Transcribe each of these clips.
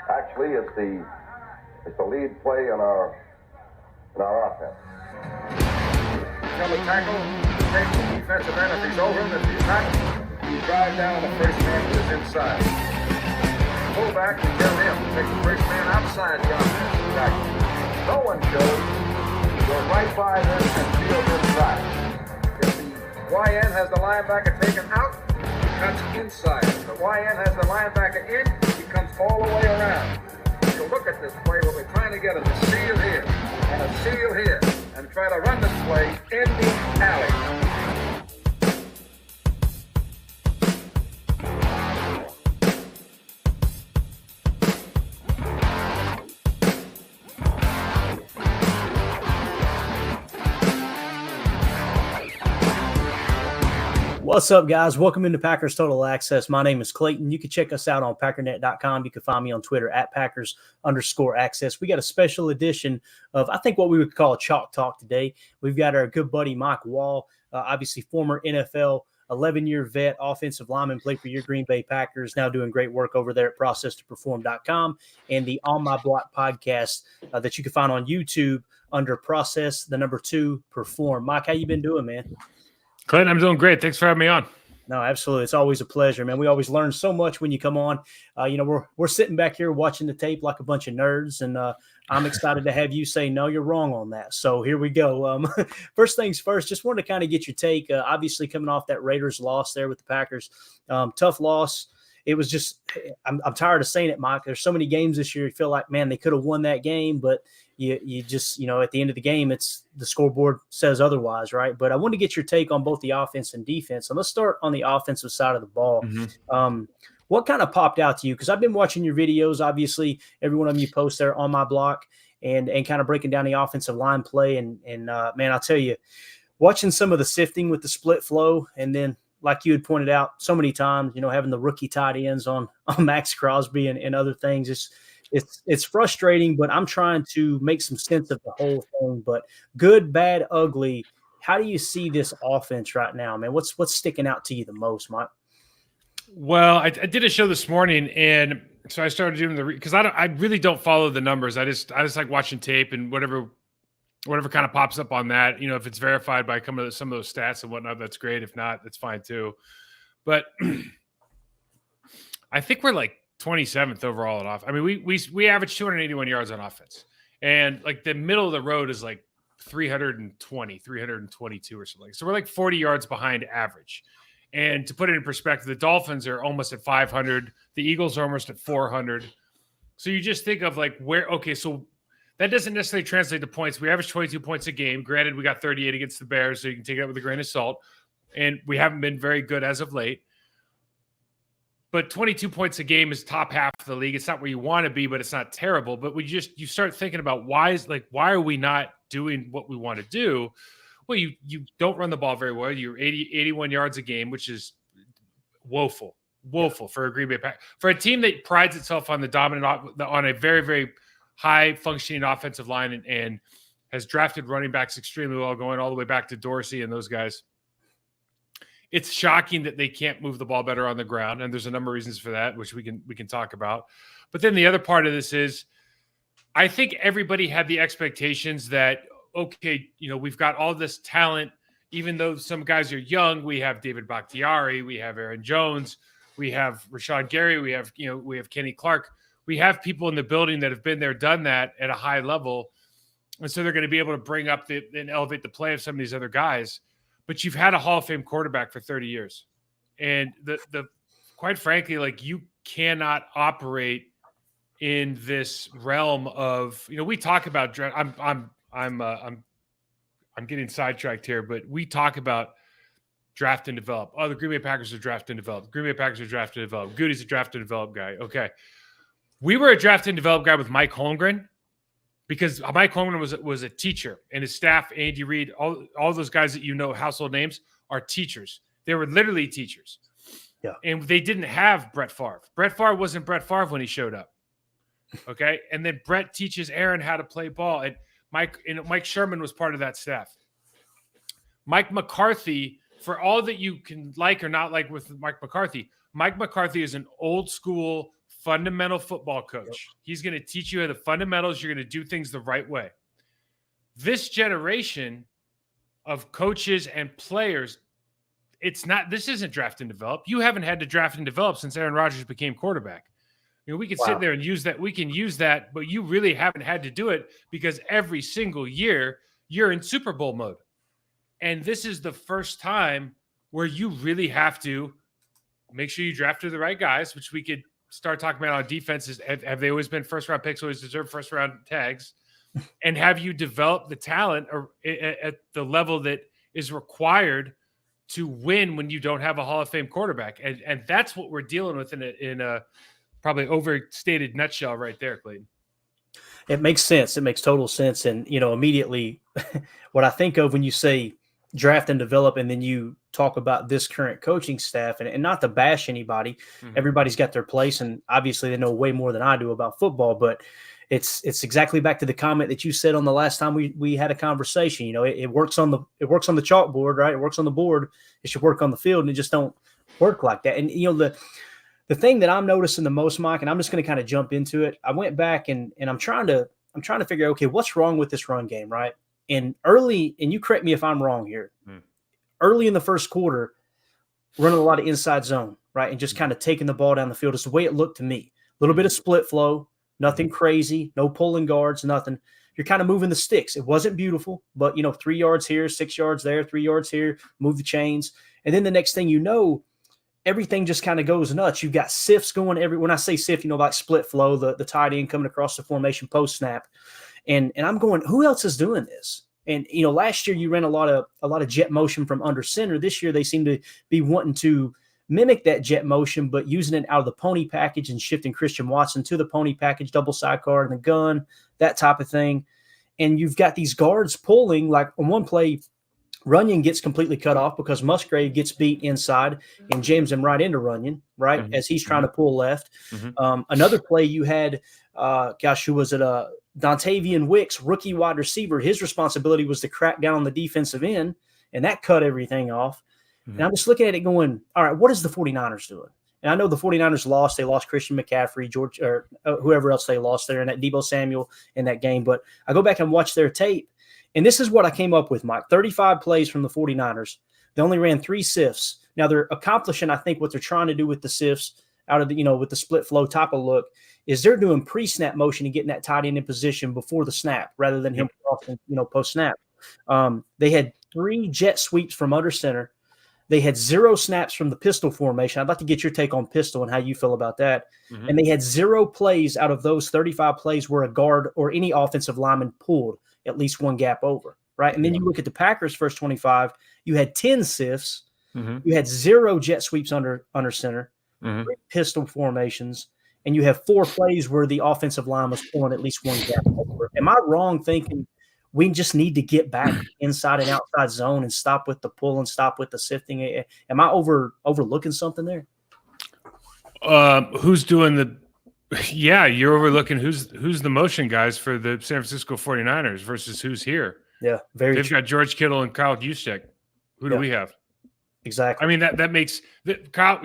Actually, it's the lead play in our offense. Tell the tackle, take the defensive end if he's over him. If he's not, you drive down the first man who is inside. Pull back and tell him to take the first man outside the offensive tackle. No one shows. Go right by them and field inside. If the YN has the linebacker taken out, he cuts inside. If the YN has the linebacker in, he comes all the way around. So look at this play. What we're trying to get is a seal here and a seal here, and try to run this play in the alley. What's up, guys? Welcome into Packers Total Access. My name is Clayton. You can check us out on packernet.com. You can find me on Twitter at Packers_access. We got a special edition of, I think, what we would call a Chalk Talk today. We've got our good buddy Mike Wahle, obviously former NFL 11-year vet, offensive lineman, played for your Green Bay Packers, now doing great work over there at processtoperform.com, and the On My Block podcast that you can find on YouTube under Process, the number 2, Perform. Mike, how you been doing, man? Clayton, I'm doing great. Thanks for having me on. No, absolutely. It's always a pleasure, man. We always learn so much when you come on. We're sitting back here watching the tape like a bunch of nerds, and I'm excited to have you say, no, you're wrong on that. So here we go. First things first, just wanted to kind of get your take. Obviously, coming off that Raiders loss there with the Packers, tough loss. It was just, I'm tired of saying it, Mike. There's so many games this year. You feel like, man, they could have won that game, but you just, at the end of the game, it's the scoreboard says otherwise, right? But I want to get your take on both the offense and defense. And let's start on the offensive side of the ball. Mm-hmm. What kind of popped out to you? Because I've been watching your videos. Obviously, every one of them you post there on my block and kind of breaking down the offensive line play. And man, I'll tell you, watching some of the sifting with the split flow, and then like you had pointed out so many times, having the rookie tight ends on Max Crosby and other things, it's frustrating, but I'm trying to make some sense of the whole thing. But good, bad, ugly, how do you see this offense right now, man? What's sticking out to you the most, Mike? Well, I did a show this morning, and so I started doing because I really don't follow the numbers. I just like watching tape and whatever kind of pops up on that. If it's verified by some of those stats and whatnot, that's great. If not, that's fine too. But I think we're like 27th overall at offense. I mean, we average 281 yards on offense, and like the middle of the road is like 320, 322 or something. So we're like 40 yards behind average. And to put it in perspective, the Dolphins are almost at 500. The Eagles are almost at 400. So you just think of like so that doesn't necessarily translate to points. We average 22 points a game. Granted, we got 38 against the Bears, so you can take that with a grain of salt. And we haven't been very good as of late. But 22 points a game is top half of the league. It's not where you want to be, but it's not terrible. But you start thinking about why are we not doing what we want to do? Well, you don't run the ball very well. You're 81 yards a game, which is woeful for a Green Bay Packers. For a team that prides itself on on a very, very high functioning offensive line and has drafted running backs extremely well, going all the way back to Dorsey and those guys. It's shocking that they can't move the ball better on the ground, and there's a number of reasons for that, which we can talk about. But then the other part of this is, I think everybody had the expectations that, okay, we've got all this talent, even though some guys are young. We have David Bakhtiari, we have Aaron Jones, we have Rashawn Gary, we have Kenny Clark. We have people in the building that have been there, done that at a high level, and so they're going to be able to bring up and elevate the play of some of these other guys. But you've had a Hall of Fame quarterback for 30 years. And the quite frankly, like, you cannot operate in this realm of, we talk about I'm getting sidetracked here, but we talk about draft and develop. Oh, the Green Bay Packers are draft and develop. Green Bay Packers are draft and develop. Goody's a draft and develop guy. Okay. We were a draft and develop guy with Mike Holmgren, because Mike Holmgren was a teacher, and his staff, Andy Reid, all those guys that household names, are teachers. They were literally teachers. Yeah. And they didn't have Brett Favre. Brett Favre wasn't Brett Favre when he showed up. Okay? And then Brett teaches Aaron how to play ball. And Mike Sherman was part of that staff. Mike McCarthy, for all that you can like or not like with Mike McCarthy is an old school fundamental football coach. He's going to teach you the fundamentals. You're going to do things the right way. This generation of coaches and players, this isn't draft and develop. You haven't had to draft and develop since Aaron Rodgers became quarterback. We can sit there and use that. We can use that, but you really haven't had to do it because every single year you're in Super Bowl mode. And this is the first time where you really have to make sure you drafted the right guys, which we could start talking about on defenses. Have they always been first-round picks, always deserve first-round tags? And have you developed the talent at the level that is required to win when you don't have a Hall of Fame quarterback? And that's what we're dealing with in a probably overstated nutshell right there, Clayton. It makes sense. It makes total sense. And, immediately what I think of when you say draft and develop, and then you talk about this current coaching staff, and not to bash anybody, everybody's got their place. And obviously they know way more than I do about football, but it's exactly back to the comment that you said on the last time we had a conversation. It works on the chalkboard, right? It works on the board. It should work on the field, and it just don't work like that. And, the thing that I'm noticing the most, Mike, and I'm just going to kind of jump into it. I went back and I'm trying to figure out, okay, what's wrong with this run game, right? And you correct me if I'm wrong here. Early in the first quarter, running a lot of inside zone, right? And just kind of taking the ball down the field is the way it looked to me. A little bit of split flow, nothing crazy, no pulling guards, nothing. You're kind of moving the sticks. It wasn't beautiful, but 3 yards here, 6 yards there, 3 yards here, move the chains. And then the next thing you know, everything just kind of goes nuts. You've got sifts going when I say sift, like split flow, the tight end coming across the formation post snap. And I'm going, who else is doing this? And, last year you ran a lot of jet motion from under center. This year they seem to be wanting to mimic that jet motion, but using it out of the pony package and shifting Christian Watson to the pony package, double sidecar and the gun, that type of thing. And you've got these guards pulling, like on one play, Runyon gets completely cut off because Musgrave gets beat inside and jams him right into Runyon, right, as he's trying to pull left. Another play you had, who was it? Dontavian Wicks, rookie wide receiver. His responsibility was to crack down on the defensive end, and that cut everything off. And I'm just looking at it going, all right, what is the 49ers doing? And I know the 49ers lost. They lost Christian McCaffrey, George, or whoever else they lost there, and that Deebo Samuel in that game. But I go back and watch their tape, and this is what I came up with, Mike. 35 plays from the 49ers. They only ran 3 sifts. Now they're accomplishing, I think, what they're trying to do with the sifts out of the, with the split flow type of look is they're doing pre-snap motion and getting that tight end in position before the snap rather than him crossing, post-snap. They had 3 jet sweeps from under center. They had 0 snaps from the pistol formation. I'd like to get your take on pistol and how you feel about that. And they had 0 plays out of those 35 plays where a guard or any offensive lineman pulled at least one gap over, right? And then you look at the Packers' first 25, you had 10 sifts. You had 0 jet sweeps under center, 3 pistol formations, and you have 4 plays where the offensive line was pulling at least one gap over. Am I wrong thinking we just need to get back inside and outside zone and stop with the pull and stop with the sifting? Am I overlooking something there? Who's doing the – yeah, you're overlooking who's the motion guys for the San Francisco 49ers versus who's here. Yeah, very They've got George Kittle and Kyle Juszczyk. Who do we have? Exactly. I mean, that makes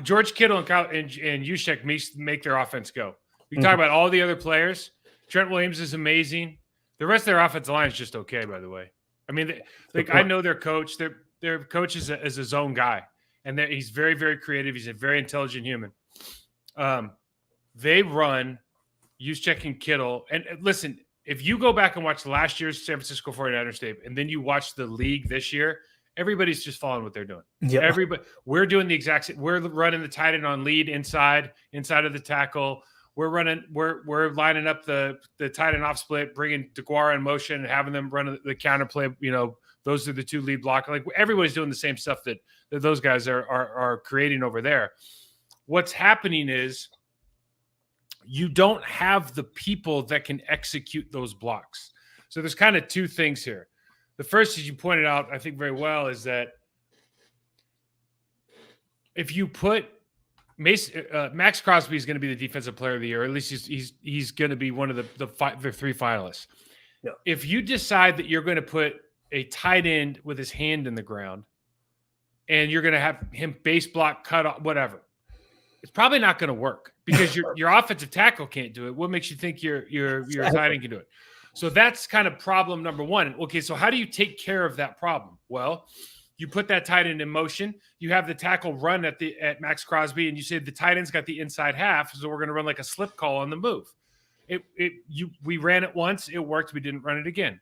George Kittle and Kyle and Juszczyk make their offense go. We can talk about all the other players. Trent Williams is amazing. The rest of their offensive line is just okay, by the way. I mean, I know their coach. Their coach is a zone guy, and he's very, very creative. He's a very intelligent human. They run Juszczyk and Kittle. And listen, if you go back and watch last year's San Francisco 49ers tape, and then you watch the league this year, everybody's just following what they're doing. Yep. Everybody, we're doing the exact same. We're running the tight end on lead inside of the tackle. We're lining up the tight end off split, bringing DeGuara in motion and having them run the counter play. Those are the 2 lead blockers. Like everybody's doing the same stuff that those guys are creating over there. What's happening is you don't have the people that can execute those blocks. So there's kind of 2 things here. The first, as you pointed out, I think very well, is that if you put Max Crosby is going to be the defensive player of the year, or at least he's going to be one of the 3 finalists. Yeah. If you decide that you're going to put a tight end with his hand in the ground and you're going to have him base block, cut off, whatever, it's probably not going to work because your offensive tackle can't do it. What makes you think your tight end can do it? So that's kind of problem number one. Okay, so how do you take care of that problem? Well, you put that tight end in motion. You have the tackle run at Max Crosby, and you say the tight end's got the inside half, so we're going to run like a slip call on the move. We ran it once, it worked. We didn't run it again.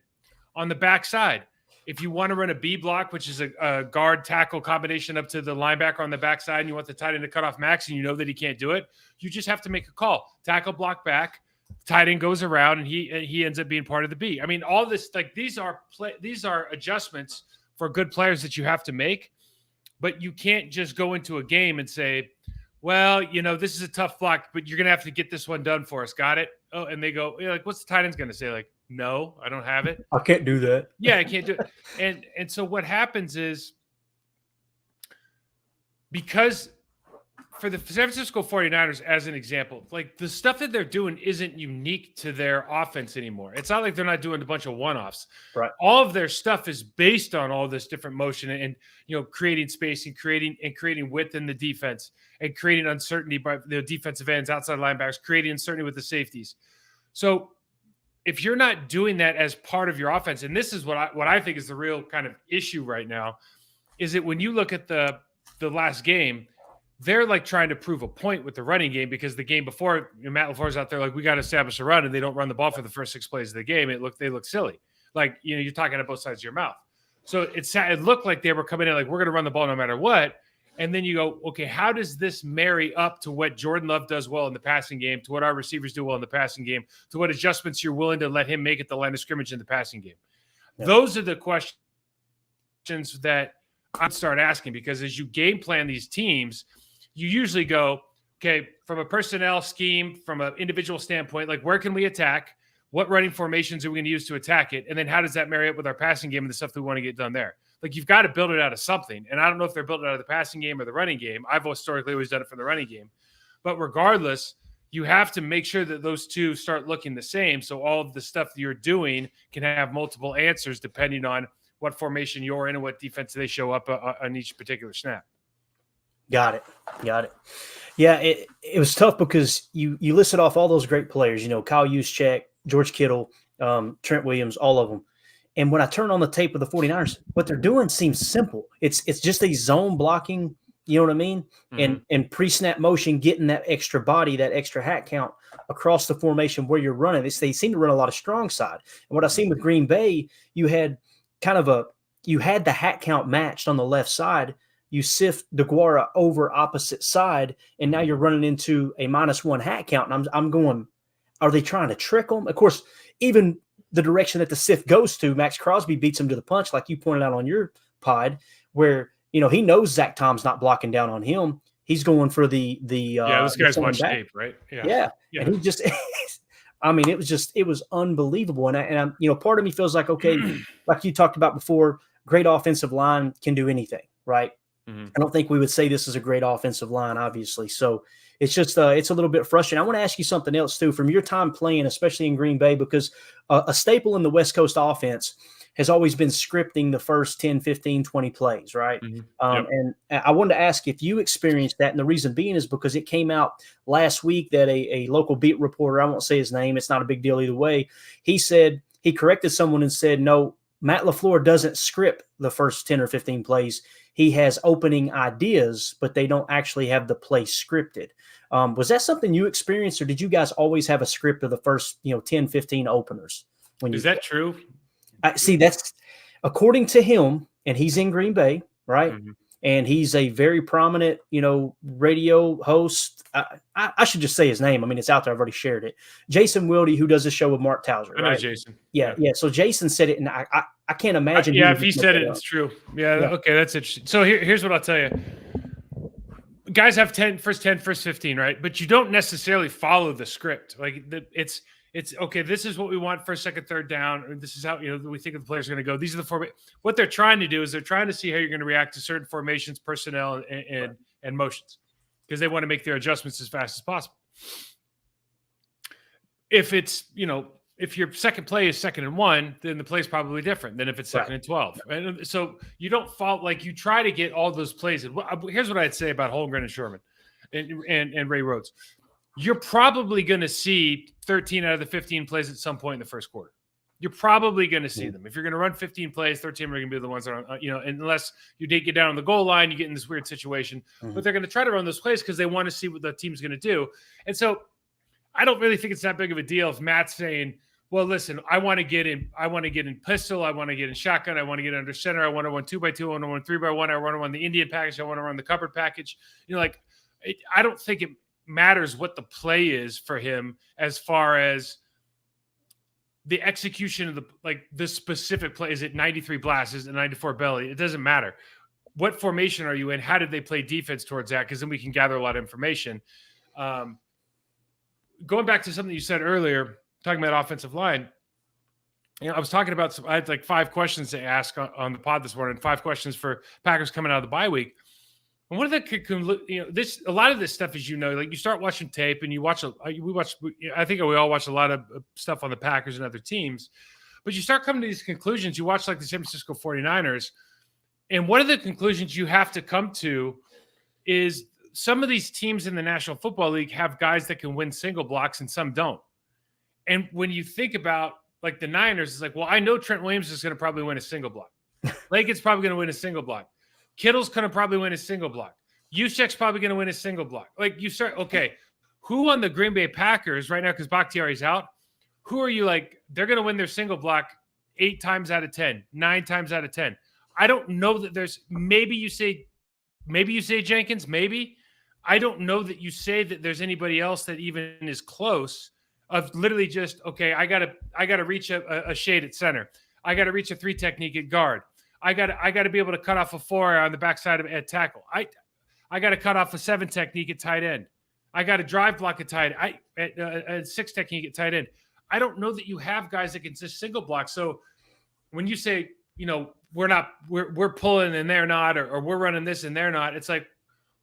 On the backside, if you want to run a B block, which is a guard tackle combination up to the linebacker on the backside, and you want the tight end to cut off Max, and you know that he can't do it, you just have to make a call. Tackle block back, tight end goes around, and he ends up being part of the B. I mean, all this, like, these are adjustments for good players that you have to make, but you can't just go into a game and say, well, this is a tough block, but you're going to have to get this one done for us. Got it? Oh, and they go, like, what's the tight end's going to say? Like, no, I don't have it. I can't do that. Yeah, I can't do it. And so what happens is, because for the San Francisco 49ers, as an example, like, the stuff that they're doing isn't unique to their offense anymore. It's not like they're not doing a bunch of one-offs. Right. All of their stuff is based on all this different motion and creating space and creating width in the defense and creating uncertainty by the defensive ends, outside linebackers, creating uncertainty with the safeties. So if you're not doing that as part of your offense, and this is what I think is the real kind of issue right now, is that when you look at the last game, they're like trying to prove a point with the running game, because the game before, Matt LaFleur's out there like, we got to establish a run, and they don't run the ball for the first 6 plays of the game. They look silly. Like, you're talking at both sides of your mouth. So it looked like they were coming in like, we're going to run the ball no matter what. And then you go, okay, how does this marry up to what Jordan Love does well in the passing game, to what our receivers do well in the passing game, to what adjustments you're willing to let him make at the line of scrimmage in the passing game? Yeah. Those are the questions that I'd start asking, because as you game plan these teams, you usually go, okay, from a personnel scheme, from an individual standpoint, like, where can we attack? What running formations are we going to use to attack it? And then how does that marry up with our passing game and the stuff that we want to get done there? Like, you've got to build it out of something. And I don't know if they're building it out of the passing game or the running game. I've historically always done it from the running game. But regardless, you have to make sure that those two start looking the same, so all of the stuff that you're doing can have multiple answers depending on what formation you're in and what defense they show up on each particular snap. Got it. Yeah, it was tough because you listed off all those great players, Kyle Juszczyk, George Kittle, Trent Williams, all of them. And when I turn on the tape of the 49ers, what they're doing seems simple. It's just a zone blocking, you know what I mean? Mm-hmm. And pre-snap motion, getting that extra body, that extra hat count across the formation where you're running. They seem to run a lot of strong side. And what I've seen with Green Bay, you had the hat count matched on the left side. You sift DeGuara over opposite side, and now you're running into a -1 hat count. And I'm going, are they trying to trick them? Of course, even the direction that the sift goes to, Max Crosby beats him to the punch, like you pointed out on your pod, where he knows Zach Tom's not blocking down on him. He's going for the this guy's watched tape, right? Yeah. And he just, I mean, it was unbelievable. And part of me feels like, okay, like you talked about before, great offensive line can do anything, right? Mm-hmm. I don't think we would say this is a great offensive line, obviously. So it's just it's a little bit frustrating. I want to ask you something else too, from your time playing, especially in Green Bay, because a staple in the West Coast offense has always been scripting the first 10, 15, 20 plays, right? Mm-hmm. And I wanted to ask if you experienced that, and the reason being is because it came out last week that a local beat reporter, I won't say his name, it's not a big deal either way, he said he corrected someone and said, no, Matt LaFleur doesn't script the first 10 or 15 plays. He has opening ideas, but they don't actually have the play scripted. Was that something you experienced, or did you guys always have a script of the first 10, 15 openers? Is that true? See, that's according to him, and he's in Green Bay, right? Mm-hmm. And he's a very prominent, radio host. I should just say his name. I mean, it's out there. I've already shared it. Jason Wilde, who does a show with Mark Towser. I know right? Jason. Yeah. So Jason said it, and I can't imagine. If he said it, it's true. Yeah. Okay, that's interesting. So here's what I'll tell you. Guys have first 10, first 15, right? But you don't necessarily follow the script. Like it's okay. This is what we want first, second, third down. Or this is how we think the players are going to go. These are the what they're trying to do is they're trying to see how you're going to react to certain formations, personnel, and motions, because they want to make their adjustments as fast as possible. If it's if your second play is 2nd and 1, then the play is probably different than if it's 2nd and 12. And so you don't follow, like, you try to get all those plays. And here's what I'd say about Holmgren and Sherman and Ray Rhodes. you're probably going to see 13 out of the 15 plays at some point in the first quarter. You're probably going to see them. If you're going to run 15 plays, 13 are going to be the ones that are, unless you did get down on the goal line, you get in this weird situation. But they're going to try to run those plays because they want to see what the team's going to do. And so I don't really think it's that big of a deal if Matt's saying, well, listen, I want to get in pistol, I want to get in shotgun, I want to get under center, I want to run 2x2, I want to run 3x1, I want to run the Indian package, I want to run the covered package. I don't think it matters what the play is for him as far as the execution of the specific play. Is it 93 blast? Is it 94 belly? It doesn't matter. What formation are you in? How did they play defense towards that? Because then we can gather a lot of information. Going back to something you said earlier, talking about offensive line, I was talking about I had 5 questions to ask on the pod this morning, 5 questions for Packers coming out of the bye week. And one of the, a lot of this stuff is, you start watching tape and I think we all watch a lot of stuff on the Packers and other teams, but you start coming to these conclusions. You watch the San Francisco 49ers, and one of the conclusions you have to come to is some of these teams in the National Football League have guys that can win single blocks and some don't. And when you think about the Niners, it's well, I know Trent Williams is going to probably win a single block. Lake's probably going to win a single block. Kittle's going to probably win a single block. Juszczyk's probably going to win a single block. You start, okay, who on the Green Bay Packers right now, because Bakhtiari's out, who are you they're going to win their single block 8 times out of 10, 9 times out of 10. I don't know that there's, maybe you say Jenkins, maybe. I don't know that you say that there's anybody else that even is close of literally just, okay, I gotta reach a shade at center. I got to reach a 3 technique at guard. I got to be able to cut off a 4 on the backside at tackle. I got to cut off a 7 technique at tight end. I got to drive block at a 6 technique at tight end. I don't know that you have guys that can just single block. So when you say, we're pulling and they're not, or we're running this and they're not, it's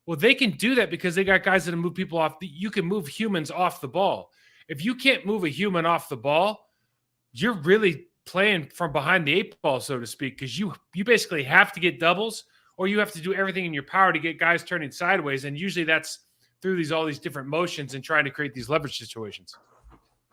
well, they can do that because they got guys that move people off. You can move humans off the ball. If you can't move a human off the ball, you're really playing from behind the 8 ball, so to speak, because you basically have to get doubles, or you have to do everything in your power to get guys turning sideways. And usually that's through all these different motions and trying to create these leverage situations.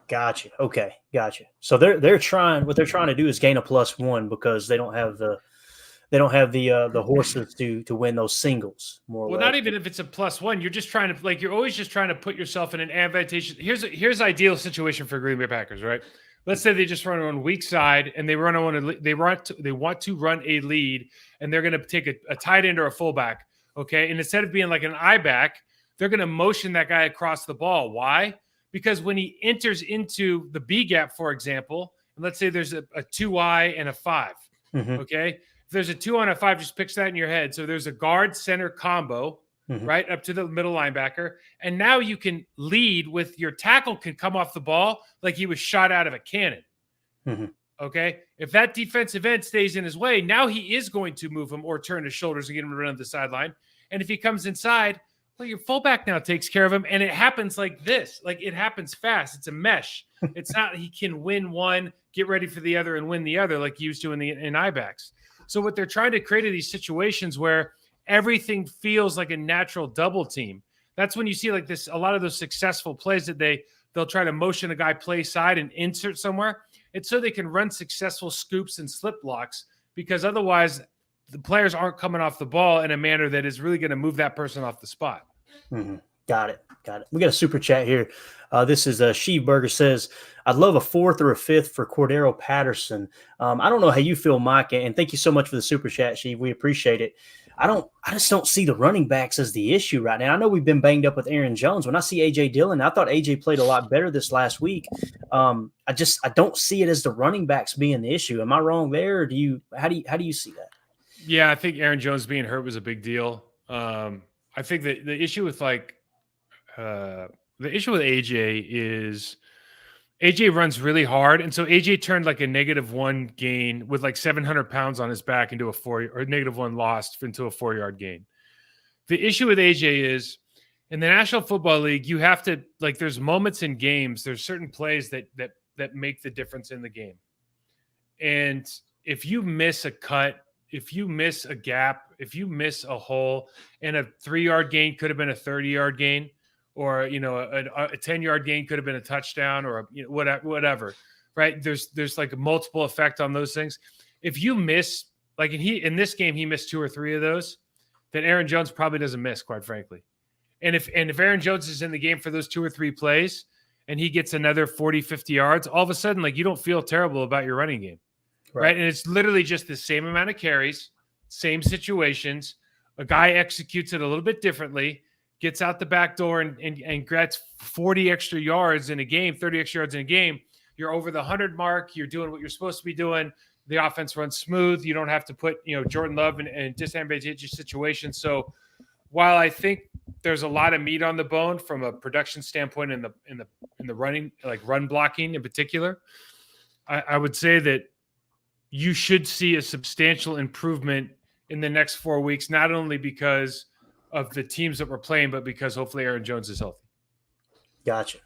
Gotcha. Okay. Gotcha. So they're trying to do is gain a +1 because they don't have the horses to win those singles more. Well, not even if it's a +1, you're just trying to you're always just trying to put yourself in an advantageous. Here's ideal situation for Green Bay Packers, right? Let's say they just run on weak side and they want to run a lead and they're going to take a tight end or a fullback, okay? And instead of being like an I back, they're going to motion that guy across the ball. Why? Because when he enters into the B gap, for example, and let's say there's a 2I and a 5, okay? If there's a 2 on a 5, just picture that in your head. So there's a guard center combo, right up to the middle linebacker. And now you can lead with your tackle can come off the ball like he was shot out of a cannon. Okay. If that defensive end stays in his way, now he is going to move him or turn his shoulders and get him to run up the sideline. And if he comes inside, well, your fullback now takes care of him. And it happens like this. It happens fast. It's a mesh. It's not he can win one, get ready for the other, and win the other like he used to in I-backs. So what they're trying to create are these situations where everything feels like a natural double team. That's when you see this, a lot of those successful plays that they'll try to motion a guy play side and insert somewhere. It's so they can run successful scoops and slip blocks, because otherwise the players aren't coming off the ball in a manner that is really going to move that person off the spot. Got it. We got a super chat here. This is Sheeburger says, I'd love a 4th or a 5th for Cordero Patterson. I don't know how you feel, Mike, and thank you so much for the super chat, Sheev. We appreciate it. I just don't see the running backs as the issue right now. I know we've been banged up with Aaron Jones. When I see A.J. Dillon, I thought A.J. played a lot better this last week. I don't see it as the running backs being the issue. Am I wrong there? Or how do you see that? Yeah, I think Aaron Jones being hurt was a big deal. I think that the issue with AJ is AJ runs really hard. And so AJ turned a -1 gain with 700 pounds on his back into a -1 loss into a 4-yard gain. The issue with AJ is in the National Football League, you have to there's moments in games, there's certain plays that make the difference in the game. And if you miss a cut, if you miss a gap, if you miss a hole, and a 3-yard gain could have been a 30-yard gain, or, you know, a 10-yard gain could have been a touchdown or whatever, right? There's like a multiple effect on those things. If you miss, like in this game, he missed 2 or 3 of those, then Aaron Jones probably doesn't miss, quite frankly. And if Aaron Jones is in the game for those 2 or 3 plays and he gets another 40, 50 yards, all of a sudden, like, you don't feel terrible about your running game, right? And it's literally just the same amount of carries, same situations. A guy executes it a little bit differently, gets out the back door and gets 40 extra yards in a game, 30 extra yards in a game. You're over the 100 mark. You're doing what you're supposed to be doing. The offense runs smooth. You don't have to put, you know, Jordan Love in disadvantageous situations. So while I think there's a lot of meat on the bone from a production standpoint in the running, like run blocking in particular, I would say that you should see a substantial improvement in the next 4 weeks, not only because of the teams that we're playing, but because hopefully Aaron Jones is healthy. Gotcha.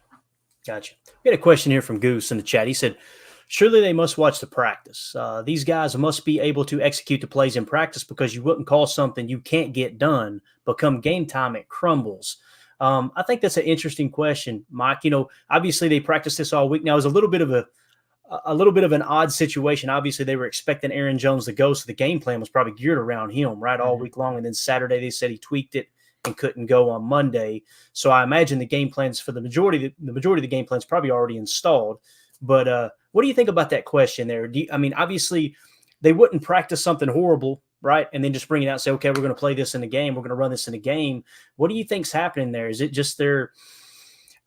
We had a question here from Goose in the chat. He said, surely they must watch the practice. These guys must be able to execute the plays in practice, because you wouldn't call something you can't get done, but come game time, it crumbles. I think that's an interesting question, Mike. You know, obviously they practiced this all week. Now, it was a little bit of an odd situation. Obviously, they were expecting Aaron Jones to go, so the game plan was probably geared around him, right, all week long. And then Saturday, they said he tweaked it and couldn't go on Monday. So I imagine the game plans for the majority of the game plans probably already installed. But what do you think about that question there? Obviously, they wouldn't practice something horrible, right, and then just bring it out and say, okay, we're going to play this in the game. We're going to run this in the game. What do you think's happening there? Is it just their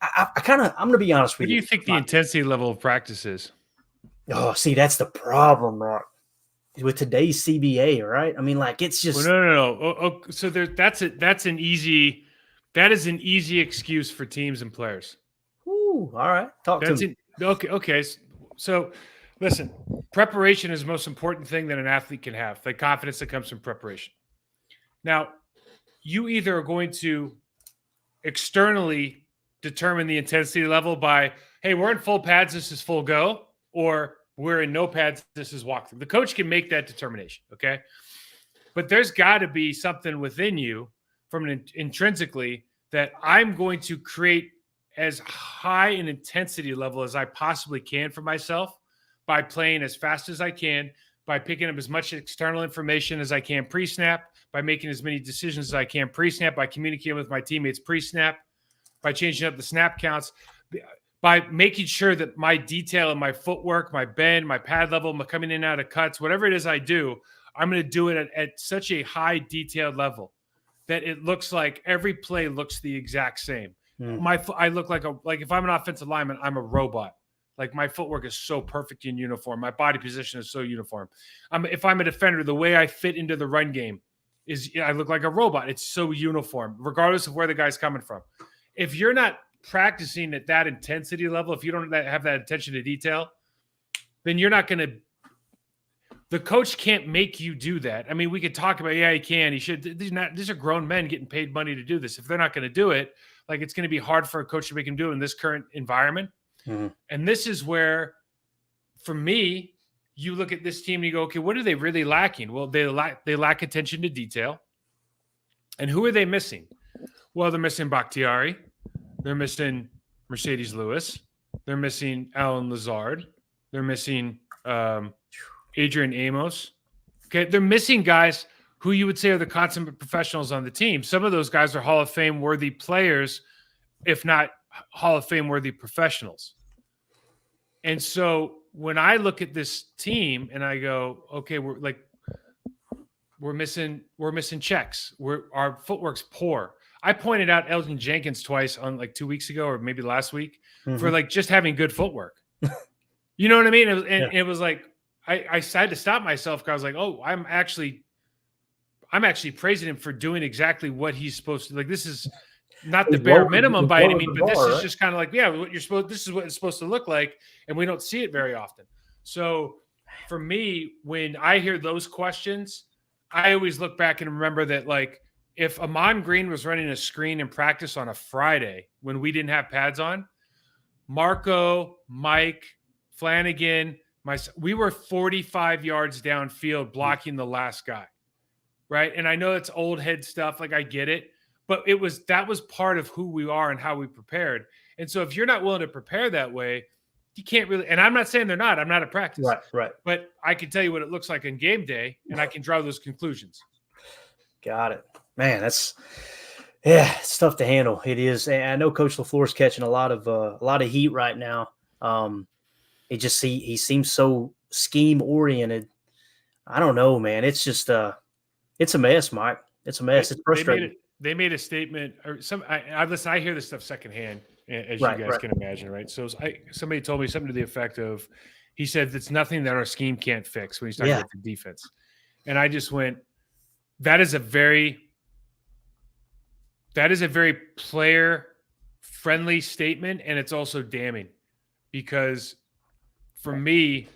I'm going to be honest with you. What do you think the intensity level of practice is? Oh, see, that's the problem, right? With today's CBA, right? I mean, like, it's just no. So that is an easy excuse for teams and players. Ooh, all right. Talk to me. Okay. So listen, preparation is the most important thing that an athlete can have. The confidence that comes from preparation. Now, you either are going to externally determine the intensity level by, hey, we're in full pads, this is full go, or we're in no pads, this is walkthrough. The coach can make that determination, okay? But there's got to be something within you from intrinsically that I'm going to create as high an intensity level as I possibly can for myself by playing as fast as I can, by picking up as much external information as I can pre-snap, by making as many decisions as I can pre-snap, by communicating with my teammates pre-snap, by changing up the snap counts, by making sure that my detail and my footwork, my bend, my pad level, my coming in and out of cuts, whatever it is I do, I'm going to do it at such a high detailed level that it looks like every play looks the exact same. I look like if I'm an offensive lineman, I'm a robot. Like, my footwork is so perfect and uniform. My body position is so uniform. If I'm a defender, the way I fit into the run game is I look like a robot. It's so uniform, regardless of where the guy's coming from. If you're not practicing at that intensity level, if you don't have that attention to detail, then you're not going to – the coach can't make you do that. I mean, we could talk about, yeah, he can. He should. These are grown men getting paid money to do this. If they're not going to do it, like, it's going to be hard for a coach to make him do it in this current environment. Mm-hmm. And this is where, for me, you look at this team and you go, okay, what are they really lacking? Well, they lack attention to detail. And who are they missing? Well, they're missing Bakhtiari. They're missing Mercedes Lewis. They're missing Alan Lazard. They're missing Adrian Amos. Okay, they're missing guys who you would say are the consummate professionals on the team. Some of those guys are Hall of Fame worthy players, if not Hall of Fame worthy professionals. And so when I look at this team and I go, okay, we're missing checks. Our footwork's poor. I pointed out Elgin Jenkins twice on like 2 weeks ago, or maybe last week, for like just having good footwork. You know what I mean? It was like, I had to stop myself because I was like, oh, I'm actually praising him for doing exactly what he's supposed to. Like, this is not the bare minimum by any means, but this is just kind of like, yeah, this is what it's supposed to look like. And we don't see it very often. So for me, when I hear those questions, I always look back and remember that, like, if Amon Green was running a screen in practice on a Friday when we didn't have pads on, Marco, Mike, Flanagan, we were 45 yards downfield blocking the last guy, right? And I know it's old head stuff. Like, I get it. but that was part of who we are and how we prepared. And so if you're not willing to prepare that way, you can't really, and I'm not saying they're not, I'm not at practice, Right. but I can tell you what it looks like on game day, and I can draw those conclusions. Got it, man. It's tough to handle. It is. And I know Coach LaFleur's catching a lot of heat right now. He seems so scheme oriented. I don't know, man. It's just it's a mess, Mike. It's a mess. It's frustrating. They made a statement, or I hear this stuff secondhand, as you guys can imagine, right? So somebody told me something to the effect of, he said, it's nothing that our scheme can't fix when he's talking about the defense. And I just went, that is a very player friendly statement. And it's also damning, because for me,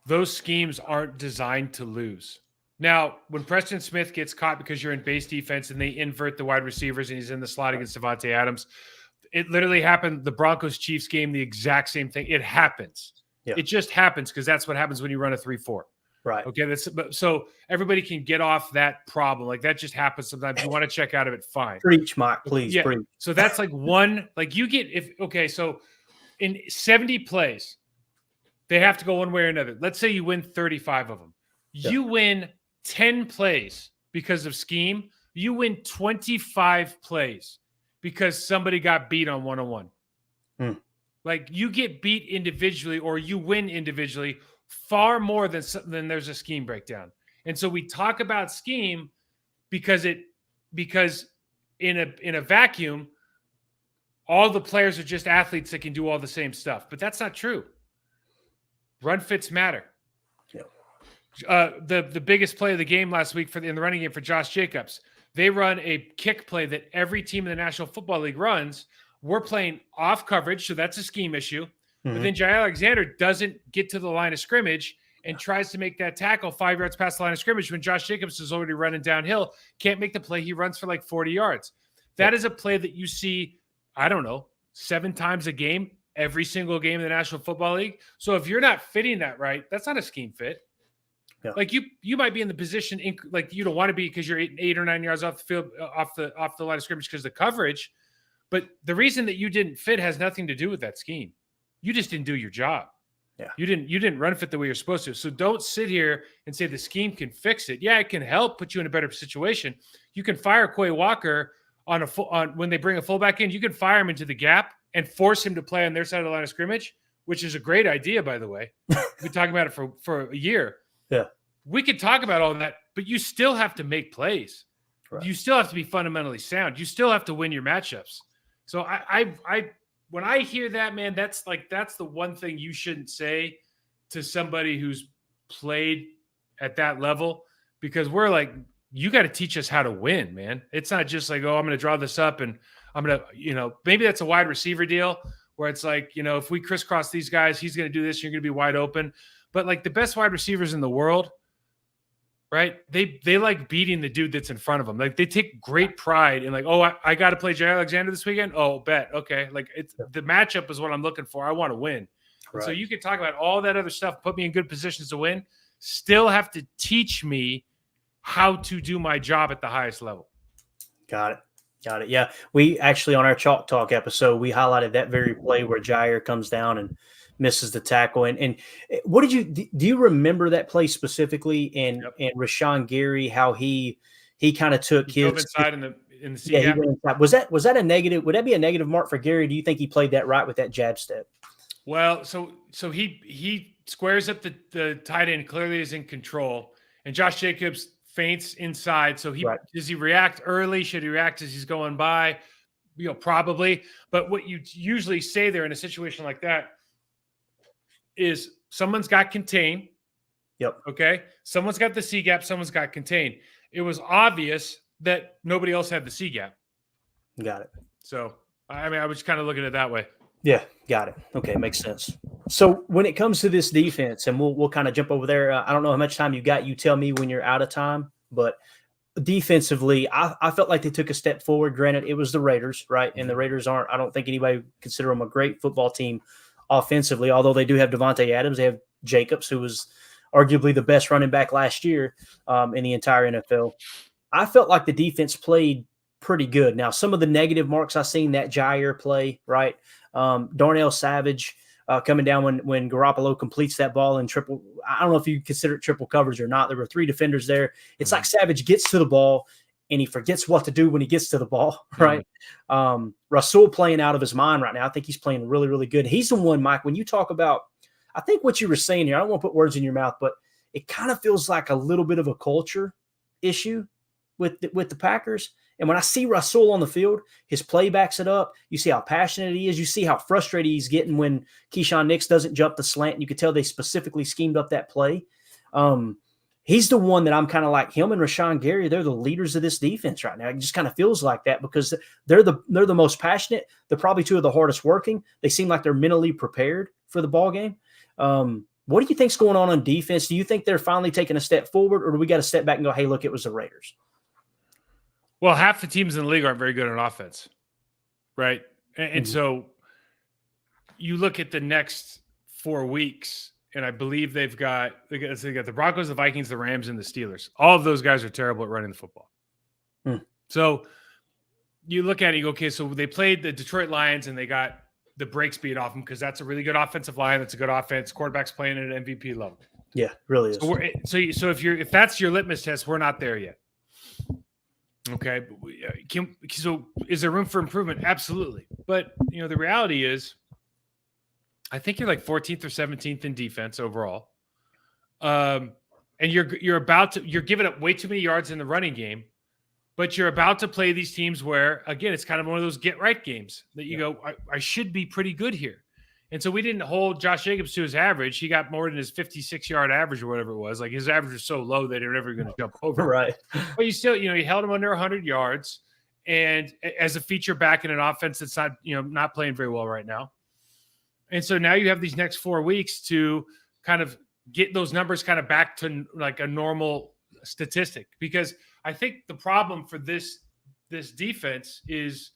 those schemes aren't designed to lose. Now, when Preston Smith gets caught because you're in base defense and they invert the wide receivers and he's in the slot against Devontae Adams, it literally happened. The Broncos-Chiefs game, the exact same thing. It happens. Yeah. It just happens because that's what happens when you run a 3-4. Right. Okay. So everybody can get off that problem. Like, that just happens sometimes. You want to check out of it, fine. Preach, Mike, please. Yeah. Preach. So that's like one, like you get, so in 70 plays, they have to go one way or another. Let's say you win 35 of them. Yeah. You win 10 plays because of scheme. You win 25 plays because somebody got beat on one-on-one. Like, you get beat individually or you win individually far more than there's a scheme breakdown. And so we talk about scheme because in a vacuum, all the players are just athletes that can do all the same stuff. But that's not true. Run fits matter. The biggest play of the game last week in the running game for Josh Jacobs, they run a kick play that every team in the National Football League runs. We're playing off coverage, so that's a scheme issue. Mm-hmm. But then Jair Alexander doesn't get to the line of scrimmage and tries to make that tackle 5 yards past the line of scrimmage when Josh Jacobs is already running downhill. Can't make the play. He runs for like 40 yards. That is a play that you see, I don't know, 7 times a game, every single game in the National Football League. So if you're not fitting that right, that's not a scheme fit. Yeah. Like, you might be in the position like you don't want to be because you're 8 or 9 yards off the field, off the line of scrimmage because of the coverage. But the reason that you didn't fit has nothing to do with that scheme. You just didn't do your job. Yeah. You didn't run fit the way you're supposed to. So don't sit here and say the scheme can fix it. Yeah, it can help put you in a better situation. You can fire Quay Walker on when they bring a fullback in. You can fire him into the gap and force him to play on their side of the line of scrimmage, which is a great idea, by the way. We've been talking about it for a year. Yeah. We could talk about all that, but you still have to make plays. Right. You still have to be fundamentally sound. You still have to win your matchups. So I when I hear that, man, that's the one thing you shouldn't say to somebody who's played at that level, because we're like, you got to teach us how to win, man. It's not just like, oh, I'm going to draw this up and I'm going to, maybe that's a wide receiver deal where it's like, if we crisscross these guys, he's going to do this, you're going to be wide open. But like the best wide receivers in the world, right? They like beating the dude that's in front of them. Like, they take great pride in like, oh, I got to play Jair Alexander this weekend. Oh, bet. Okay. Like, it's the matchup is what I'm looking for. I want to win. Right. So you can talk about all that other stuff, put me in good positions to win, still have to teach me how to do my job at the highest level. Got it. Yeah. We actually, on our Chalk Talk episode, we highlighted that very play where Jair comes down and misses the tackle. And what do you remember that play specifically? And Rashawn Gary, how he kind of took his inside in the C gap. Was that a negative? Would that be a negative mark for Gary? Do you think he played that right with that jab step? Well, so he squares up the tight end, clearly is in control, and Josh Jacobs feints inside. So does he react early? Should he react as he's going by? Probably. But what you usually say there in a situation like that is someone's got contain. Yep. Okay. Someone's got the C gap. Someone's got contain. It was obvious that nobody else had the C gap. Got it. So, I mean, I was kind of looking at it that way. Yeah. Got it. Okay. Makes sense. So when it comes to this defense, and we'll kind of jump over there. I don't know how much time you got. You tell me when you're out of time, but defensively, I felt like they took a step forward. Granted, it was the Raiders, right? And the Raiders I don't think anybody would consider them a great football team offensively, although they do have Devontae Adams. They have Jacobs, who was arguably the best running back last year in the entire NFL. I felt like the defense played pretty good. Now, some of the negative marks I've seen, that Jair play, right? Darnell Savage coming down when Garoppolo completes that ball in triple. I don't know if you consider it triple coverage or not. There were 3 defenders there. It's like Savage gets to the ball and he forgets what to do when he gets to the ball, right? Rasul playing out of his mind right now. I think he's playing really, really good. He's the one, Mike, when you talk about, I think what you were saying here, I don't want to put words in your mouth, but it kind of feels like a little bit of a culture issue with the Packers. And when I see Rasul on the field, his play backs it up. You see how passionate he is. You see how frustrated he's getting when Keyshawn Nix doesn't jump the slant. And you could tell they specifically schemed up that play. He's the one that I'm kind of like, him and Rashawn Gary, they're the leaders of this defense right now. It just kind of feels like that because they're the most passionate. They're probably 2 of the hardest working. They seem like they're mentally prepared for the ball game. What do you think's going on defense? Do you think they're finally taking a step forward, or do we got to step back and go, hey, look, it was the Raiders? Well, half the teams in the league aren't very good on offense, right? And so you look at the next 4 weeks, and I believe they got the Broncos, the Vikings, the Rams, and the Steelers. All of those guys are terrible at running the football. So you look at it, you go, okay, so they played the Detroit Lions, and they got the brakes beat off them because that's a really good offensive line. That's a good offense. Quarterback's playing at an MVP level. Yeah, really is. So if that's your litmus test, we're not there yet. Okay. So is there room for improvement? Absolutely. But the reality is, I think you're like 14th or 17th in defense overall. And you're giving up way too many yards in the running game, but you're about to play these teams where, again, it's kind of one of those get right games that you go, I should be pretty good here. And so we didn't hold Josh Jacobs to his average. He got more than his 56-yard average or whatever it was. Like his average was so low that they're never going to jump over. Right. But you still, you held him under 100 yards, and as a feature back in an offense that's not playing very well right now. And so now you have these next 4 weeks to kind of get those numbers kind of back to like a normal statistic, because I think the problem for this defense is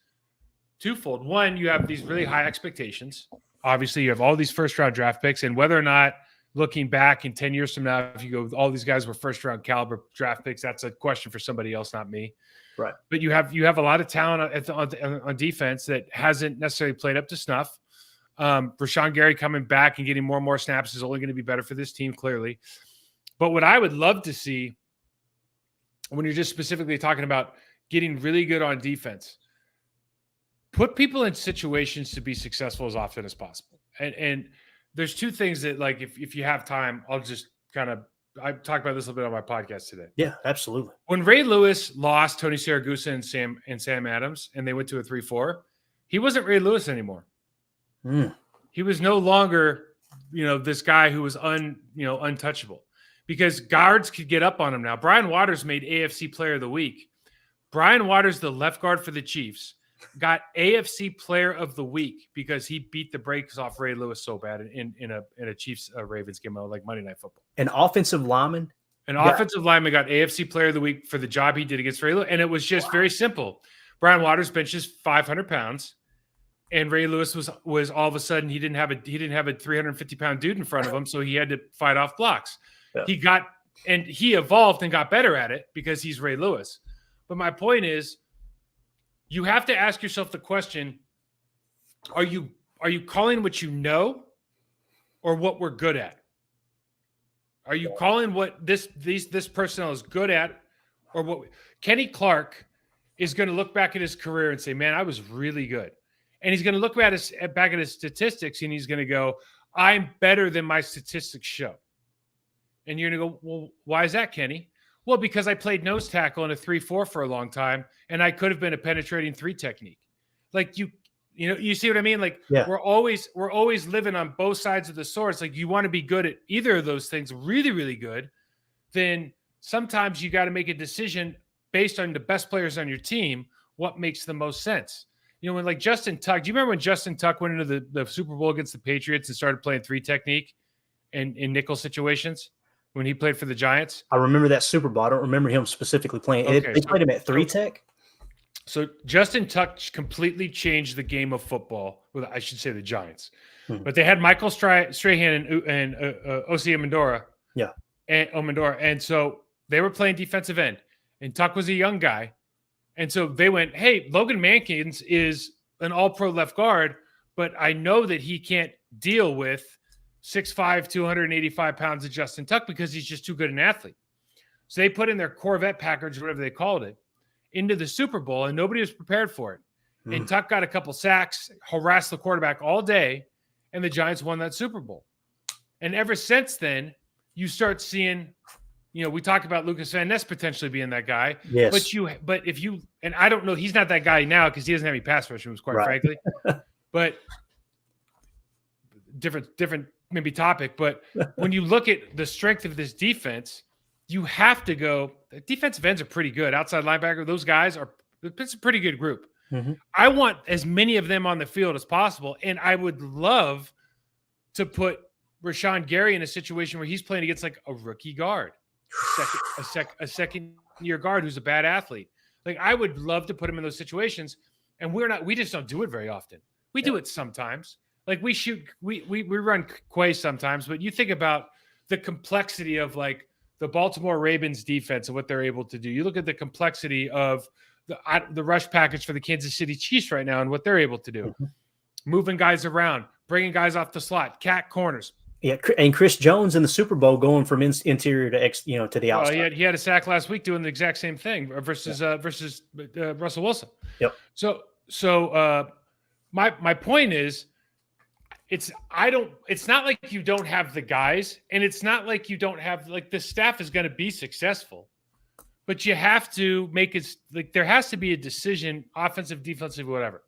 twofold. One, you have these really high expectations. Obviously, you have all these first-round draft picks, and whether or not, looking back in 10 years from now, if you go, all these guys were first-round caliber draft picks, that's a question for somebody else, not me. Right. But you have a lot of talent on defense that hasn't necessarily played up to snuff. Rashawn Gary coming back and getting more and more snaps is only going to be better for this team, clearly. But what I would love to see, when you're just specifically talking about getting really good on defense, put people in situations to be successful as often as possible. And there's 2 things that, like, if you have time, I'll just I talked about this a little bit on my podcast today. Yeah, absolutely. When Ray Lewis lost Tony Siragusa and Sam Adams, and they went to a 3-4, he wasn't Ray Lewis anymore. He was no longer, this guy who was untouchable, because guards could get up on him now. Brian Waters made AFC Player of the Week. Brian Waters, the left guard for the Chiefs, got AFC Player of the Week because he beat the brakes off Ray Lewis so bad in a Chiefs Ravens game, like Monday Night Football. An offensive lineman lineman got AFC Player of the Week for the job he did against Ray Lewis, and it was just very simple. Brian Waters benches 500 pounds, and Ray Lewis was all of a sudden he didn't have a 350-pound dude in front of him, so he had to fight off blocks. Yeah. He evolved and got better at it because he's Ray Lewis. But my point is, you have to ask yourself the question, are you calling what you know or what we're good at? Are you calling what this personnel is good at, or what? Kenny Clark is going to look back at his career and say, man, I was really good. And he's going to look back at his statistics, and he's going to go, I'm better than my statistics show. And you're going to go, well, why is that, Kenny? Well, because I played nose tackle in a 3-4 for a long time, and I could have been a penetrating 3 technique. Like you see what I mean? Like we're always living on both sides of the sword. It's like you want to be good at either of those things, really, really good. Then sometimes you got to make a decision based on the best players on your team, what makes the most sense. When like Justin Tuck, do you remember when Justin Tuck went into the Super Bowl against the Patriots and started playing 3 technique in nickel situations when he played for the Giants? I remember that Super Bowl. I don't remember him specifically playing. Okay, they played him at 3 tech? So Justin Tuck completely changed the game of football. Well, I should say the Giants. But they had Michael Strahan and Osi Amendola. Yeah. And Amendola. And so they were playing defensive end. And Tuck was a young guy. And so they went, hey, Logan Mankins is an all-pro left guard, but I know that he can't deal with 6'5", 285 pounds of Justin Tuck because he's just too good an athlete. So they put in their Corvette package, whatever they called it, into the Super Bowl, and nobody was prepared for it. And Tuck got a couple sacks, harassed the quarterback all day, and the Giants won that Super Bowl. And ever since then, you start seeing, we talk about Lucas Van Ness potentially being that guy. Yes. But if you, and I don't know, he's not that guy now because he doesn't have any pass rush moves, quite frankly. But different maybe topic. But when you look at the strength of this defense, you have to go. The defensive ends are pretty good. Outside linebacker, those guys it's a pretty good group. Mm-hmm. I want as many of them on the field as possible, and I would love to put Rashawn Gary in a situation where he's playing against like a rookie guard, a second year guard who's a bad athlete. Like I would love to put him in those situations, and we just don't do it very often. We do it sometimes. Like we run Quay sometimes, but you think about the complexity of like the Baltimore Ravens defense and what they're able to do. You look at the complexity of the rush package for the Kansas City Chiefs right now and what they're able to do. Mm-hmm. Moving guys around, bringing guys off the slot, cat corners. Yeah, and Chris Jones in the Super Bowl going from interior to to the outside. He had a sack last week doing the exact same thing versus Russell Wilson. Yep. So my point is, it's not like you don't have the guys, and it's not like you don't have like the staff is going to be successful, but you have to make it like there has to be a decision, offensive, defensive, whatever.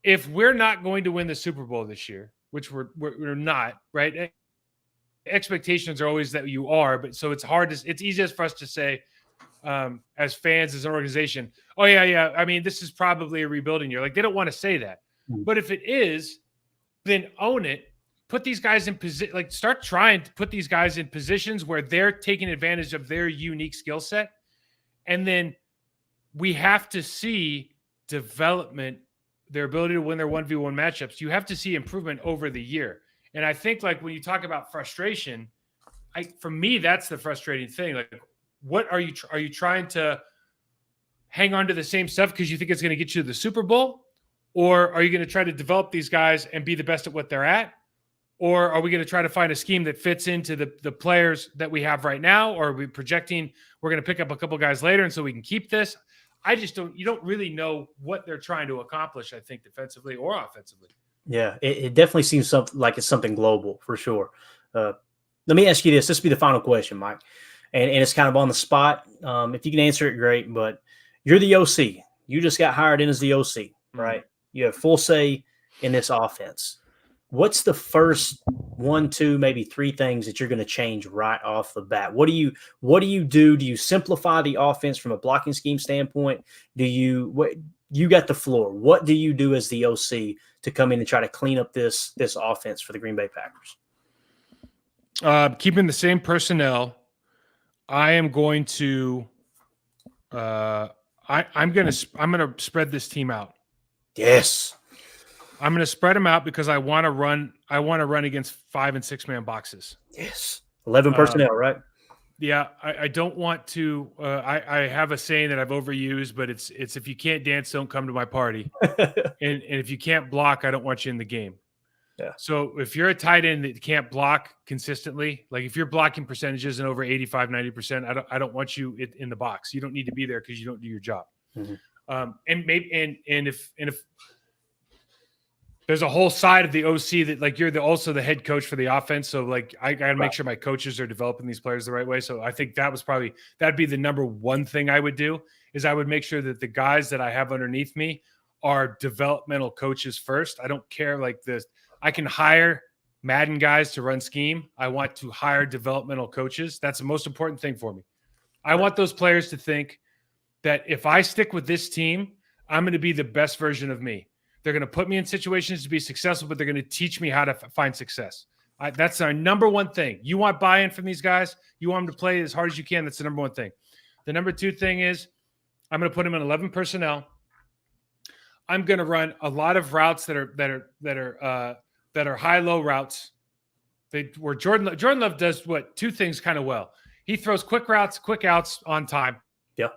If we're not going to win the Super Bowl this year, which we're not, right? Expectations are always that you are, but so it's easiest for us to say as fans, as an organization, oh yeah. I mean, this is probably a rebuilding year. Like they don't want to say that, but if it is, then own it. Put these guys in position. Like start trying to put these guys in positions where they're taking advantage of their unique skill set, and then we have to see development. Their ability to win their 1v1 matchups, you have to see improvement over the year. And I think like when you talk about frustration, for me, that's the frustrating thing. Like, what are you trying to hang on to the same stuff because you think it's going to get you to the Super Bowl? Or are you going to try to develop these guys and be the best at what they're at? Or are we going to try to find a scheme that fits into the players that we have right now? Or are we projecting we're going to pick up a couple guys later and so we can keep this? You don't really know what they're trying to accomplish, I think, defensively or offensively. Yeah, it definitely seems like it's something global for sure. Let me ask you this. This will be the final question, Mike. And it's kind of on the spot. If you can answer it, great. But you're the OC. You just got hired in as the OC, right? You have full say in this offense. What's the first 1, 2, maybe 3 things that you're going to change right off the bat? What do you do? Do you simplify the offense from a blocking scheme standpoint? You got the floor. What do you do as the OC to come in and try to clean up this offense for the Green Bay Packers? Keeping the same personnel. I am going to I'm going to spread this team out. Yes. I'm going to spread them out because I want to run against 5- and 6-man boxes. Yes. 11 personnel, right? Yeah. I don't want to, I have a saying that I've overused, but it's if you can't dance, don't come to my party. and if you can't block, I don't want you in the game. Yeah. So if you're a tight end that can't block consistently, like if you're blocking percentages in over 85, 90%, I don't want you in the box. You don't need to be there because you don't do your job. Mm-hmm. And if there's a whole side of the OC that like you're also the head coach for the offense. So like I got to make sure my coaches are developing these players the right way. So I think that'd be the number one thing I would do is I would make sure that the guys that I have underneath me are developmental coaches first. I don't care like this. I can hire Madden guys to run scheme. I want to hire developmental coaches. That's the most important thing for me. I want those players to think that if I stick with this team, I'm going to be the best version of me. They're going to put me in situations to be successful, but they're going to teach me how to find success. That's our number one thing. You want buy-in from these guys. You want them to play as hard as you can. That's the number one thing. The number 2 thing is I'm going to put them in 11 personnel. I'm going to run a lot of routes that are high-low routes. Where Jordan Love does 2 things kind of well. He throws quick routes, quick outs on time. Yeah.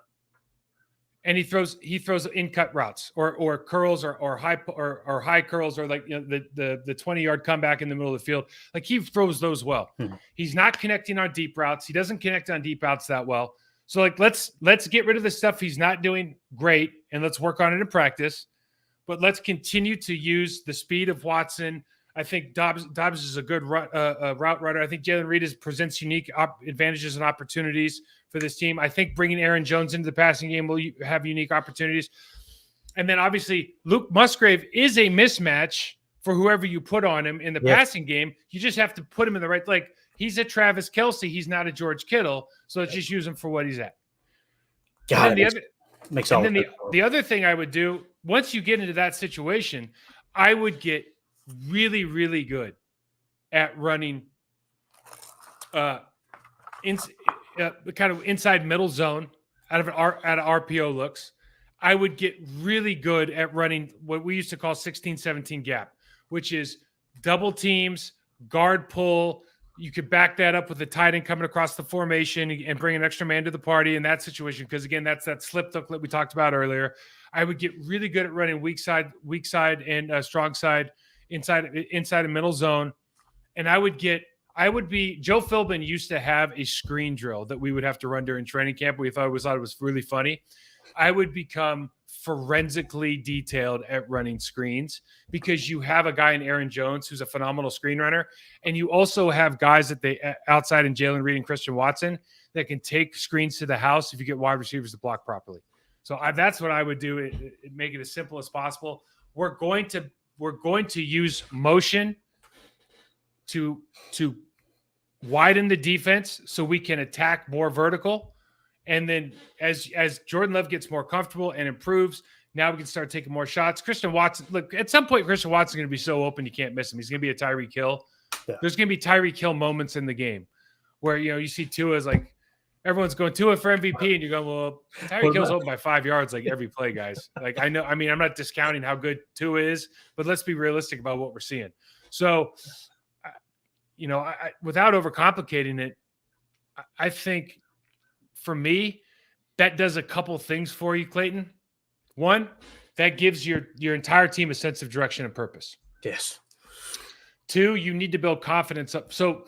and he throws in cut routes or curls or high curls or like the 20-yard comeback in the middle of the field. Like he throws those well. He's not connecting on deep routes. He doesn't connect on deep routes that well. So like let's get rid of the stuff he's not doing great and let's work on it in practice. But let's continue to use the speed of Watson. I think Dobbs is a good route runner. I think Jalen Reed presents unique advantages and opportunities for this team. I think bringing Aaron Jones into the passing game will have unique opportunities. And then obviously Luke Musgrave is a mismatch for whoever you put on him in the passing game. You just have to put him in the right, like he's a Travis Kelce. He's not a George Kittle. So let's just use him for what he's at. The other thing I would do once you get into that situation, I would get really, really good at running kind of inside middle zone out of RPO looks. I would get really good at running what we used to call 16-17 gap, which is double teams, guard pull. You could back that up with the tight end coming across the formation and bring an extra man to the party in that situation. Because again, that's that slip hook that we talked about earlier. I would get really good at running weak side and strong side inside and middle zone. And Joe Philbin used to have a screen drill that we would have to run during training camp. We thought it was really funny. I would become forensically detailed at running screens because you have a guy in Aaron Jones who's a phenomenal screen runner. And you also have guys outside in Jalen Reed and Christian Watson that can take screens to the house if you get wide receivers to block properly. So that's what I would do. Make it as simple as possible. We're going to use motion to widen the defense so we can attack more vertical. And then as Jordan Love gets more comfortable and improves, now we can start taking more shots. Christian Watson, look, at some point, Christian Watson's going to be so open you can't miss him. He's going to be a Tyreek Hill. Yeah. There's going to be Tyreek Hill moments in the game where, you see Tua's like, everyone's going Tua for MVP, and you're going, well, Tyreek Hill's open by 5 yards like every play, guys. Like, I'm not discounting how good Tua is, but let's be realistic about what we're seeing. So, without overcomplicating it, I think for me, that does a couple things for you, Clayton. One, that gives your entire team a sense of direction and purpose. Yes. Two, you need to build confidence up. So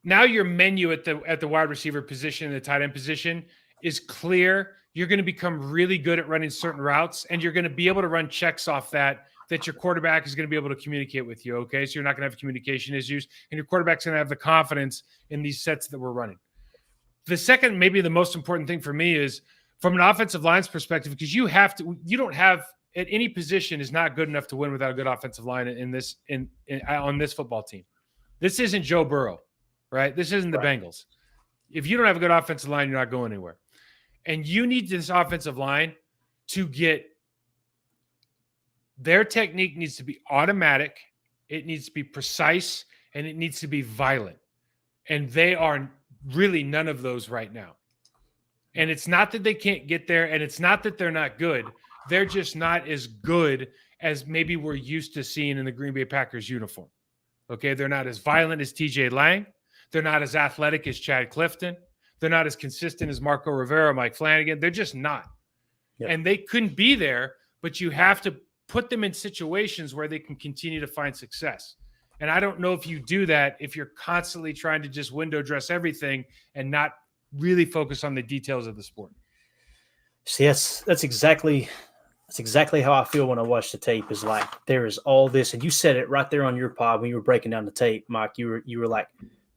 now your menu at the wide receiver position and the tight end position is clear. You're going to become really good at running certain routes, and you're going to be able to run checks off that your quarterback is going to be able to communicate with you, okay? So you're not going to have communication issues, and your quarterback's going to have the confidence in these sets that we're running. The second, maybe the most important thing for me is from an offensive line's perspective, because you don't have at any position is not good enough to win without a good offensive line on this football team. This isn't Joe Burrow, right? This isn't the Bengals. If you don't have a good offensive line, you're not going anywhere. And you need this offensive line to get their technique needs to be automatic, it needs to be precise, and it needs to be violent. And they are really none of those right now. And it's not that they can't get there, and it's not that they're not good. They're just not as good as maybe we're used to seeing in the Green Bay Packers uniform. Okay, they're not as violent as TJ Lang. They're not as athletic as Chad Clifton. They're not as consistent as Marco Rivera, Mike Flanagan. They're just not. Yep. And they couldn't be there, but you have to put them in situations where they can continue to find success. And I don't know if you do that if you're constantly trying to just window dress everything and not really focus on the details of the sport. See, that's exactly how I feel when I watch the tape. Is like there is all this, and you said it right there on your pod when you were breaking down the tape, Mike. You were like,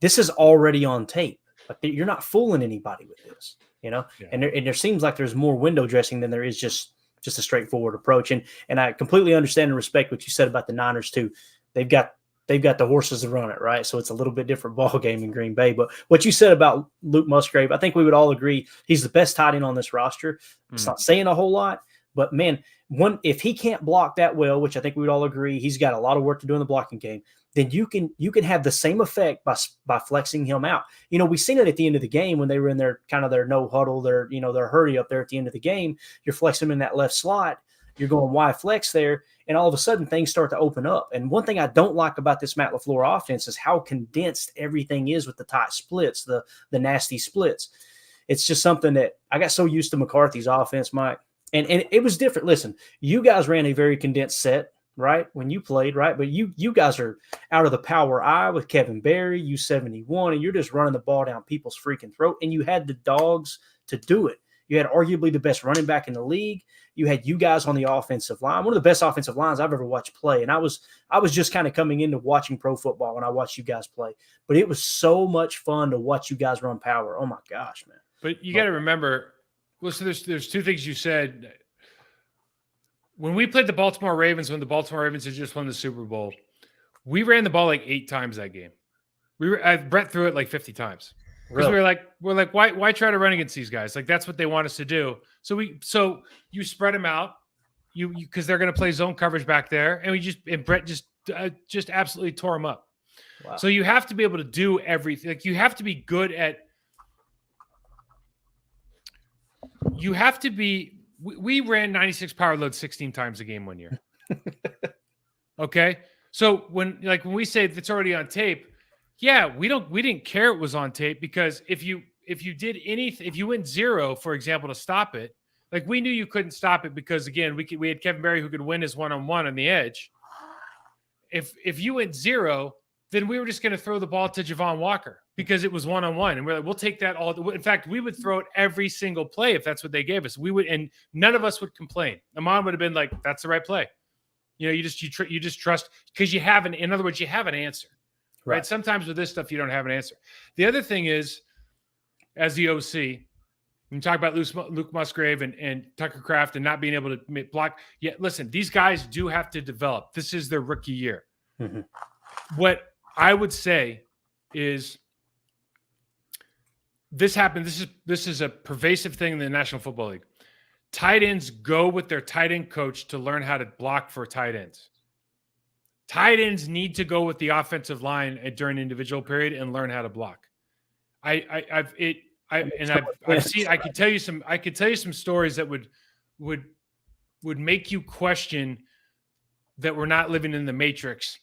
this is already on tape. Like you're not fooling anybody with this, Yeah. And there seems like there's more window dressing than there is just a straightforward approach. And I completely understand and respect what you said about the Niners too. They've got the horses to run it, right? So it's a little bit different ball game in Green Bay. But what you said about Luke Musgrave, I think we would all agree he's the best tight end on this roster. It's not saying a whole lot, but man, if he can't block that well, which I think we would all agree, he's got a lot of work to do in the blocking game. Then you can have the same effect by flexing him out. We seen it at the end of the game when they were in their kind of their no huddle, their hurry up there at the end of the game. You're flexing him in that left slot. You're going wide flex there, and all of a sudden things start to open up. And one thing I don't like about this Matt LaFleur offense is how condensed everything is with the tight splits, the nasty splits. It's just something that I got so used to McCarthy's offense, Mike. And it was different. Listen, you guys ran a very condensed set, right? When you played, right? But you guys are out of the power I with Kevin Berry, U71, and you're just running the ball down people's freaking throat. And you had the dogs to do it. You had arguably the best running back in the league. You had you guys on the offensive line, one of the best offensive lines I've ever watched play. And I was just kind of coming into watching pro football when I watched you guys play. But it was so much fun to watch you guys run power. Oh my gosh, man. But you got to remember, well, so there's two things you said. When we played the Baltimore Ravens, when the Baltimore Ravens had just won the Super Bowl, we ran the ball like 8 times that game. Brett threw it like 50 times. Because Really? we're like, why try to run against these guys? Like that's what they want us to do. So you spread them out, because they're going to play zone coverage back there, and Brett just absolutely tore them up. Wow. So you have to be able to do everything. Like you have to be good at. You have to be. We ran 96 power load 16 times a game one year. Okay, so when we say it's already on tape. Yeah, we didn't care it was on tape, because if you did anything, if you went 0, for example, to stop it, like we knew you couldn't stop it, because again, we had Kevin Berry who could win his one-on-one on the edge. If you went 0, then we were just going to throw the ball to Javon Walker, because it was one-on-one, and we're like, we'll take that all. In fact, we would throw it every single play if that's what they gave us. We would, and none of us would complain. Amon would have been like, "That's the right play." You just trust, because you have in other words, you have an answer. Right. Sometimes with this stuff, you don't have an answer. The other thing is, as the OC, when you talk about Luke Musgrave and Tucker Kraft and not being able to block. Yeah, listen, these guys do have to develop. This is their rookie year. Mm-hmm. What I would say is this happened. This is a pervasive thing in the National Football League. Tight ends go with their tight end coach to learn how to block for tight ends. Tight ends need to go with the offensive line during individual period and learn how to block. I've seen. I could tell you some stories that would make you question that we're not living in the Matrix.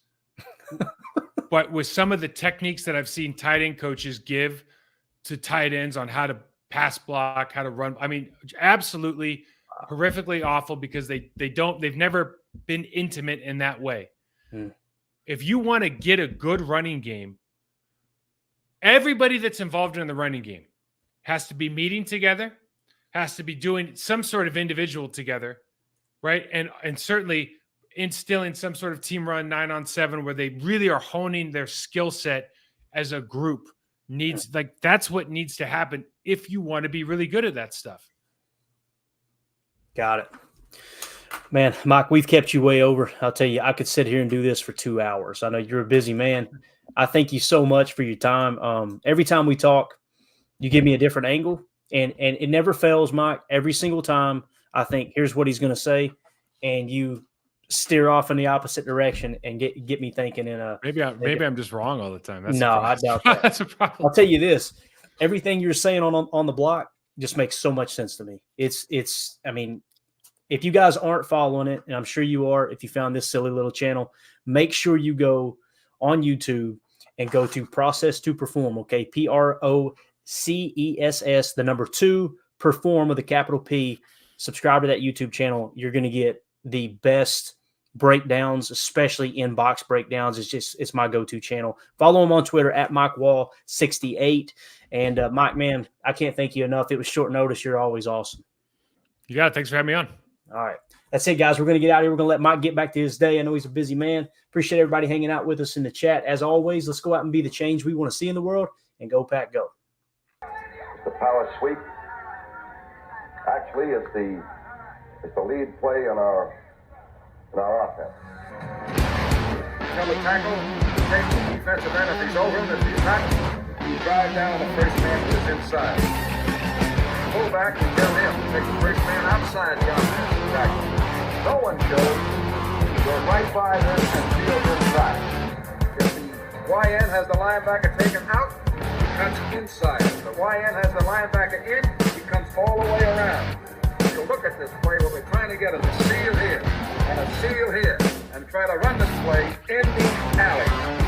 But with some of the techniques that I've seen tight end coaches give to tight ends on how to pass block, how to run, I mean, absolutely horrifically awful, because they've never been intimate in that way. If you want to get a good running game, everybody that's involved in the running game has to be meeting together, has to be doing some sort of individual together, right? And certainly instilling some sort of team run 9-on-7 where they really are honing their skill set as a group. That's what needs to happen if you want to be really good at that stuff. Got it. Man, Mike, we've kept you way over. I'll tell you, I could sit here and do this for 2 hours. I know you're a busy man. I thank you so much for your time. Every time we talk, you give me a different angle, and it never fails, Mike. Every single time I think, here's what he's going to say, and you steer off in the opposite direction and get me thinking. Maybe I'm just wrong all the time. That's I doubt that. That's a problem. I'll tell you this: everything you're saying on the block just makes so much sense to me. It's. I mean, if you guys aren't following it, and I'm sure you are, if you found this silly little channel, make sure you go on YouTube and go to Process to Perform. Okay, PROCESS, the number 2, Perform with a capital P. Subscribe to that YouTube channel. You're going to get the best breakdowns, especially in box breakdowns. It's my go-to channel. Follow him on Twitter at MikeWall68. And Mike, man, I can't thank you enough. It was short notice. You're always awesome. You got it. Thanks for having me on. All right. That's it, guys. We're going to get out of here. We're going to let Mike get back to his day. I know he's a busy man. Appreciate everybody hanging out with us in the chat. As always, let's go out and be the change we want to see in the world, and go Pack Go. The power sweep. Actually, it's the lead play in our offense. Tell the tackle, take the defensive end if he's over him. If he's not, you drive down the first man to his inside. Fullback, you tell him to take the first man outside the offensive tackle. No one goes. Go right by them and field inside. If the YN has the linebacker taken out, he cuts inside. If the YN has the linebacker in, he comes all the way around. So look at this play. What we're trying to get is a seal here and a seal here, and try to run this play in the alley.